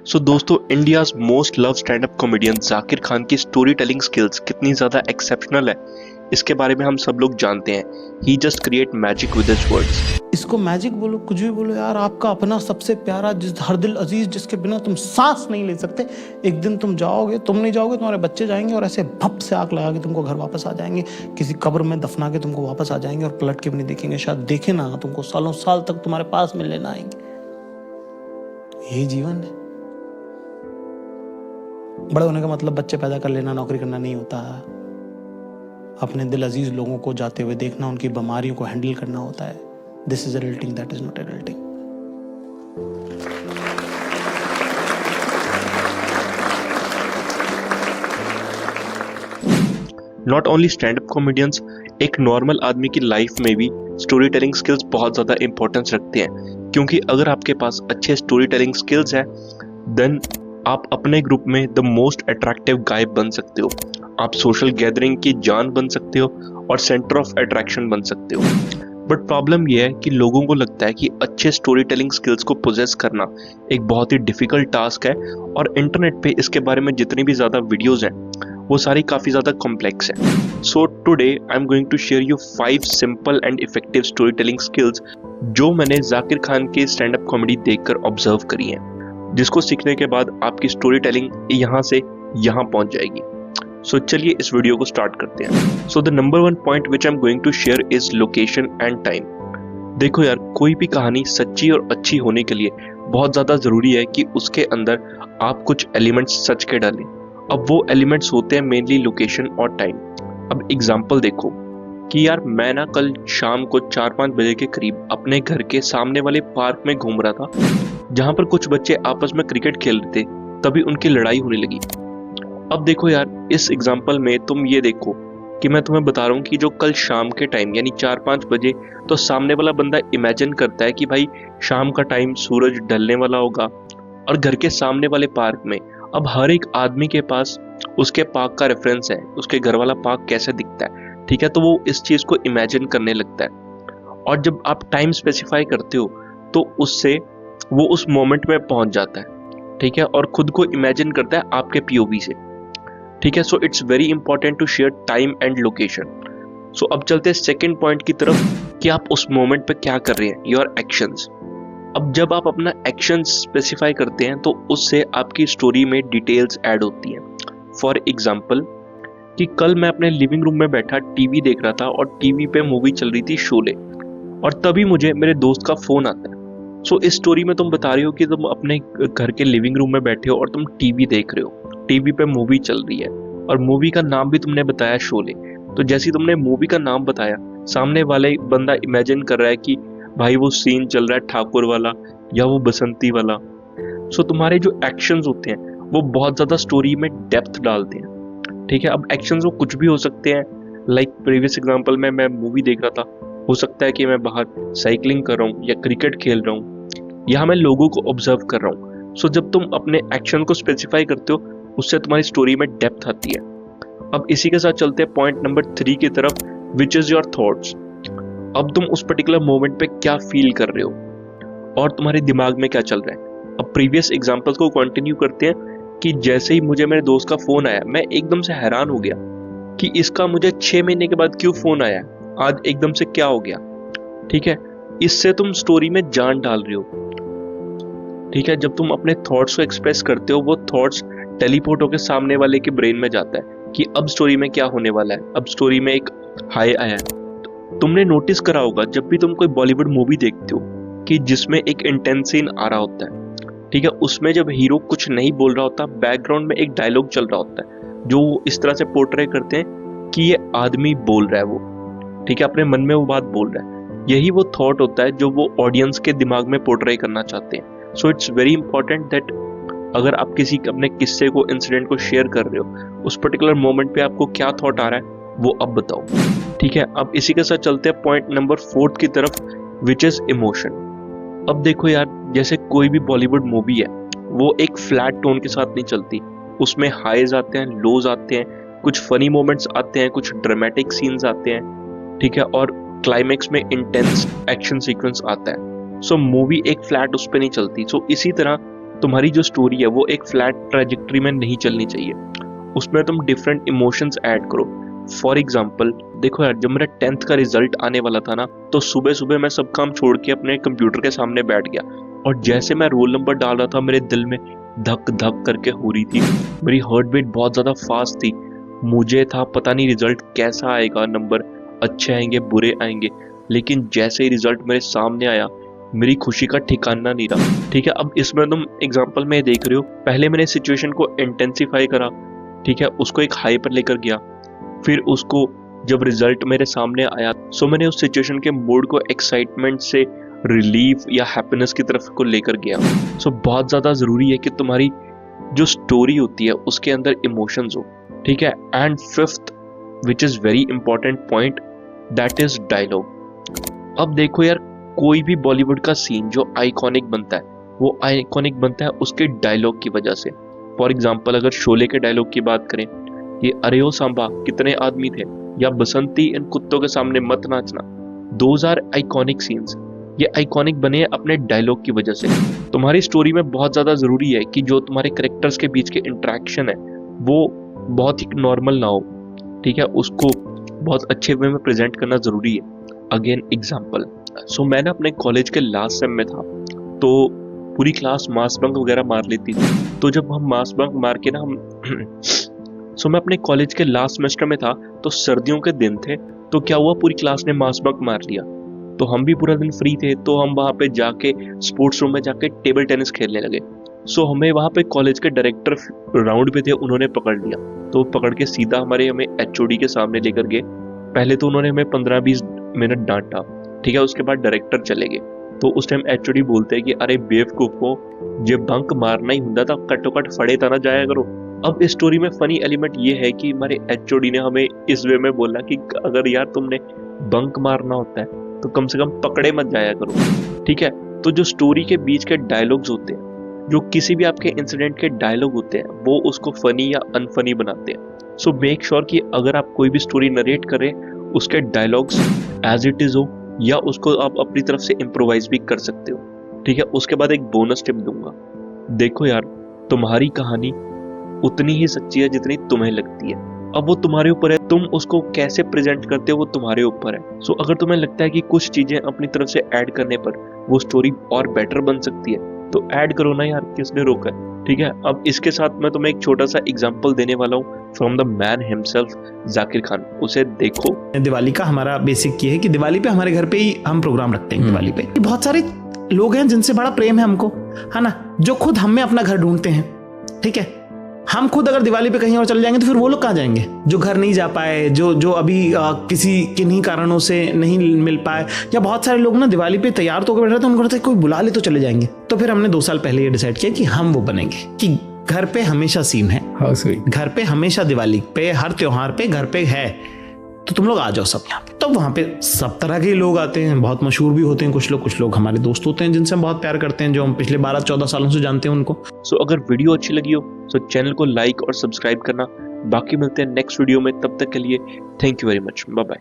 सो दोस्तों, India's most love stand up comedian Zakir Khan की story telling skills कितनी ज़्यादा एक्सेप्शनल है, इसके बारे में हम सब लोग जानते हैं। He just create magic with his words. इसको मैजिक बोलो, कुछ भी बोलो यार, आपका अपना सबसे प्यारा, जिस हर दिल अजीज, जिसके बिना तुम सांस नहीं ले सकते। एक दिन तुम जाओगे, तुम नहीं जाओगे, तुम्हारे बच्चे जाएंगे और ऐसे भप से आग लगा के तुमको घर वापस आ जाएंगे, किसी कब्र में दफना के तुमको वापस आ जाएंगे और पलट के भी नहीं देखेंगे। शायद देखे ना तुमको, सालों साल तक तुम्हारे पास मिलने ना आएंगे। यही जीवन है। बड़े होने का मतलब बच्चे पैदा कर लेना, नौकरी करना नहीं होता। अपने दिल अजीज लोगों को जाते हुए देखना, उनकी बीमारियों को हैंडल करना होता है। This is adulting, that is not adulting. Not only stand up comedians, एक नॉर्मल आदमी की लाइफ में भी स्टोरी टेलिंग स्किल्स बहुत ज़्यादा इंपॉर्टेंस रखते हैं, क्योंकि अगर आपके पास अच्छे स्टोरी टेलिंग स्किल्स हैं देन आप अपने ग्रुप में द मोस्ट अट्रैक्टिव गाय बन सकते हो। आप सोशल गैदरिंग की जान बन सकते हो और सेंटर ऑफ अट्रैक्शन बन सकते हो। बट प्रॉब्लम यह है कि लोगों को लगता है कि अच्छे स्टोरी टेलिंग स्किल्स को पोजेस करना एक बहुत ही डिफिकल्ट टास्क है, और इंटरनेट पे इसके बारे में जितनी भी ज़्यादा वीडियोज़ हैं वो सारी काफ़ी ज़्यादा कॉम्प्लेक्स है। So today I am going to share you 5 simple and effective story telling skills जो मैंने जाकिर खान के स्टैंड अप कॉमेडी देखकर ऑब्जर्व करी हैं, जिसको सीखने के बाद आपकी स्टोरी टेलिंग यहाँ से यहाँ पहुँच जाएगी। सो चलिए इस वीडियो को स्टार्ट करते हैं। So the number 1 point which I am going to share is location and time. देखो यार, कोई भी कहानी सच्ची और अच्छी होने के लिए बहुत ज़्यादा ज़रूरी है कि उसके अंदर आप कुछ एलिमेंट्स सच के डालें। अब वो एलिमेंट्स होते हैं मेनली लोकेशन और टाइम। अब एग्जांपल देखो कि यार मैं ना कल शाम को 4-5 बजे के करीब अपने घर के सामने वाले पार्क में घूम रहा था, जहाँ पर कुछ बच्चे आपस में क्रिकेट खेल रहे थे, तभी उनकी लड़ाई होने लगी। अब देखो यार, इस एग्जांपल में तुम ये देखो कि मैं तुम्हें बता रहा हूँ कि जो कल शाम के टाइम यानी 4-5 बजे, तो सामने वाला बंदा इमेजिन करता है कि भाई शाम का टाइम सूरज ढलने वाला होगा और घर के सामने वाले पार्क में। अब हर एक आदमी के पास उसके पार्क का रेफरेंस है, उसके घर वाला पार्क कैसे दिखता है, ठीक है, तो वो इस चीज़ को इमेजिन करने लगता है। और जब आप टाइम स्पेसिफाई करते हो तो उससे वो उस मोमेंट में पहुंच जाता है, ठीक है, और खुद को इमेजिन करता है आपके पीओवी से, ठीक है। So it's very important to share time and location. So अब चलते हैं सेकेंड पॉइंट की तरफ कि आप उस मोमेंट पे क्या कर रहे हैं, योर एक्शंस। अब जब आप अपना एक्शन स्पेसिफाई करते हैं तो उससे आपकी स्टोरी में डिटेल्स ऐड होती हैं। फॉर एग्जाम्पल कि कल मैं अपने लिविंग रूम में बैठा टीवी देख रहा था और टीवी पे मूवी चल रही थी शोले, और तभी मुझे मेरे दोस्त का फोन आता है। सो इस स्टोरी में तुम बता रहे हो कि तुम अपने घर के लिविंग रूम में बैठे हो और तुम टीवी देख रहे हो, टीवी पे मूवी चल रही है और मूवी का नाम भी तुमने बताया शोले। तो जैसे ही तुमने मूवी का नाम बताया, सामने वाले बंदा इमेजिन कर रहा है कि भाई वो सीन चल रहा है ठाकुर वाला या वो बसंती वाला। सो तुम्हारे जो एक्शंस होते हैं वो बहुत ज़्यादा स्टोरी में डेप्थ डालते हैं, ठीक है। अब एक्शंस वो कुछ भी हो सकते हैं, लाइक प्रीवियस एग्जांपल में मैं मूवी देख रहा था, हो सकता है कि मैं बाहर साइकिलिंग कर रहा हूँ या क्रिकेट खेल रहा हूँ, यहाँ मैं लोगों को ऑब्जर्व कर रहा हूँ। सो जब तुम अपने एक्शन को स्पेसिफाई करते हो उससे तुम्हारी स्टोरी में डेप्थ आती है। अब इसी के साथ चलते हैं पॉइंट नंबर 3 की तरफ, विच इज योर थॉट्स। अब तुम उस पर्टिकुलर मोमेंट पे क्या फील कर रहे हो और तुम्हारे दिमाग में क्या चल रहा है। अब प्रीवियस एग्जांपल्स को कंटिन्यू करते हैं कि जैसे ही मुझे मेरे दोस्त का फोन आया, मैं एकदम से हैरान हो गया कि इसका मुझे 6 महीने के बाद क्यों फोन आया, आज एकदम से क्या हो गया, ठीक है। इससे तुम स्टोरी में जान डाल रहे हो, ठीक है। जब तुम अपने थॉट्स को एक्सप्रेस करते हो, वो थॉट्स टेलीपोर्ट होकर सामने वाले के ब्रेन में जाता है कि अब स्टोरी में क्या होने वाला है, अब स्टोरी में एक हाई आया है। तुमने नोटिस करा होगा जब भी तुम कोई बॉलीवुड मूवी देखते हो कि जिसमें एक इंटेंस सीन आ रहा होता है, ठीक है, उसमें जब हीरो कुछ नहीं बोल रहा होता, बैकग्राउंड में एक डायलॉग चल रहा होता है जो इस तरह से पोर्ट्रे करते हैं कि ये आदमी बोल रहा है वो, ठीक है, अपने मन में वो बात बोल रहा है। यही वो थॉट होता है जो वो ऑडियंस के दिमाग में पोर्ट्रे करना चाहते हैं। सो इट्स वेरी इंपॉर्टेंट दैट अगर आप किसी अपने किस्से को, इंसिडेंट को शेयर कर रहे हो, उस पर्टिकुलर मोमेंट पे आपको क्या थॉट आ रहा है वो अब बताओ, ठीक है। अब इसी के साथ चलते हैं पॉइंट नंबर 4 की तरफ, विच इज इमोशन। अब देखो यार, जैसे कोई भी बॉलीवुड मूवी है वो एक फ्लैट टोन के साथ नहीं चलती, उसमें हाईज आते हैं, लोज आते हैं, कुछ फनी मोमेंट्स आते हैं, कुछ ड्रामेटिक सीन्स आते हैं, ठीक है, और क्लाइमेक्स में इंटेंस एक्शन सीक्वेंस आता है। सो मूवी एक फ्लैट उस पर नहीं चलती। सो इसी तरह तुम्हारी जो स्टोरी है वो एक फ्लैट ट्रैजेक्टरी में नहीं चलनी चाहिए, उसमें तुम डिफरेंट इमोशंस ऐड करो। फॉर एग्जाम्पल देखो यार, जब मेरा 10th का रिजल्ट आने वाला था ना, तो सुबह सुबह मैं सब काम छोड़ के अपने कंप्यूटर के सामने बैठ गया, और जैसे मैं रोल नंबर डाल रहा था मेरे दिल में धक धक करके हो रही थी, मेरी हार्ट बीट बहुत ज़्यादा फास्ट थी। मुझे था पता नहीं रिजल्ट कैसा आएगा, नंबर अच्छे आएंगे बुरे आएंगे, लेकिन जैसे ही रिजल्ट मेरे सामने आया मेरी खुशी का ठिकाना नहीं रहा। ठीक है, अब इसमें तुम एग्जांपल में देख रहे हो, पहले मैंने सिचुएशन को इंटेंसिफाई करा, ठीक है, उसको एक हाई पर लेकर गया, फिर उसको जब रिजल्ट मेरे सामने आया सो मैंने उस सिचुएशन के मूड को एक्साइटमेंट से रिलीफ या हैप्पीनेस की तरफ को लेकर गया। सो बहुत ज़्यादा ज़रूरी है कि तुम्हारी जो स्टोरी होती है उसके अंदर इमोशंस हो। ठीक है, and fifth which is very important point, that is dialogue. अब देखो यार, कोई भी बॉलीवुड का सीन जो आइकॉनिक बनता है वो आइकॉनिक बनता है उसके डायलॉग की वजह से। फॉर एग्जाम्पल अगर शोले के डायलॉग की बात करें, ये अरे ओ सांबा कितने आदमी थे, या बसंती इन कुत्तों के सामने मत नाचना, दोज आर आइकॉनिक सीन्स। ये आइकॉनिक बने हैं अपने डायलॉग की वजह से। तुम्हारी स्टोरी में बहुत ज़्यादा ज़रूरी है कि जो तुम्हारे कैरेक्टर्स के बीच के इंटरेक्शन है वो बहुत ही नॉर्मल ना हो। ठीक है, उसको बहुत अच्छे वे में प्रेजेंट करना ज़रूरी है। अगेन एग्जाम्पल, सो मैं ना अपने कॉलेज के लास्ट सेम में था, तो पूरी क्लास मास बंक वगैरह मार लेती थी। तो जब हम मास बंक मार के ना सो मैं अपने कॉलेज के लास्ट सेमेस्टर में था, तो सर्दियों के दिन थे, तो क्या हुआ पूरी क्लास ने मास बंक मार लिया, तो हम भी पूरा दिन फ्री थे, तो हम वहाँ पे जाके स्पोर्ट्स रूम में जाके टेबल टेनिस खेलने लगे। सो हमें वहाँ पे कॉलेज के डायरेक्टर राउंड पे थे, उन्होंने पकड़ लिया, तो पकड़ के सीधा हमें एचओडी के सामने लेकर गए। पहले तो उन्होंने हमें 15-20 मिनट डांटा, ठीक है, उसके बाद डायरेक्टर चले गए। तो उस टाइम एचओडी बोलते हैं कि अरे बेवकूफो, जब बंक मारना ही होता था कटो कट फड़े तना जाया करो। अब इस स्टोरी में फनी एलिमेंट ये है कि हमारे एचओडी ने हमें इस वे में बोला कि अगर यार तुमने बंक मारना होता है तो कम से कम पकड़े मत जाया करो। ठीक है, तो जो स्टोरी के बीच के डायलॉग्स होते हैं, जो किसी भी आपके इंसिडेंट के डायलॉग होते हैं, वो उसको फनी या अनफनी बनाते हैं। सो मेक श्योर कि अगर आप कोई भी स्टोरी नरेट करें उसके डायलॉग्स एज इट इज हो, या उसको आप अपनी तरफ से इम्प्रोवाइज भी कर सकते हो। ठीक है, उसके बाद एक बोनस टिप दूंगा। देखो यार, तुम्हारी कहानी उतनी ही सच्ची है जितनी तुम्हें लगती है। अब वो तुम्हारे ऊपर है, तुम उसको कैसे प्रेजेंट करते हो वो तुम्हारे ऊपर है। सो अगर तुम्हें लगता है कि कुछ चीजें अपनी तरफ से ऐड करने पर वो स्टोरी और बेटर बन सकती है तो ऐड करो ना यार, किसने रोका है। ठीक है, अब इसके साथ मैं तुम्हें एक छोटा सा एग्जांपल देने वाला हूँ from the man himself, Zakir Khan. उसे देखो। दिवाली का हमारा बेसिक ये है कि दिवाली पे हमारे घर पे ही हम प्रोग्राम रखते हैं। दिवाली पे बहुत सारे लोग हैं जिनसे बड़ा प्रेम है हमको, है ना, जो खुद हमें अपना घर ढूंढते हैं। ठीक है, हम खुद अगर दिवाली पे कहीं और चले जाएंगे तो फिर वो लोग कहाँ जाएंगे, जो घर नहीं जा पाए, जो अभी किसी किन्हीं कारणों से नहीं मिल पाए। या बहुत सारे लोग ना दिवाली पे तैयार तो होकर बैठ रहे थे, उनको लगता है कोई बुला ले तो चले जाएंगे। तो फिर हमने 2 साल पहले ये डिसाइड किया कि हम वो बनेंगे कि घर पे हमेशा सीन है, घर पे हमेशा दिवाली पे, हर त्योहार पे घर पे है, तो तुम लोग आ जाओ सब यहाँ पे। तो वहाँ पे सब तरह के लोग आते हैं, बहुत मशहूर भी होते हैं कुछ लोग हमारे दोस्त होते हैं जिनसे हम बहुत प्यार करते हैं, जो हम पिछले 12-14 सालों से जानते हैं उनको। सो अगर वीडियो अच्छी लगी हो तो चैनल को लाइक और सब्सक्राइब करना। बाकी मिलते हैं नेक्स्ट वीडियो में, तब तक के लिए thank you very much, bye bye.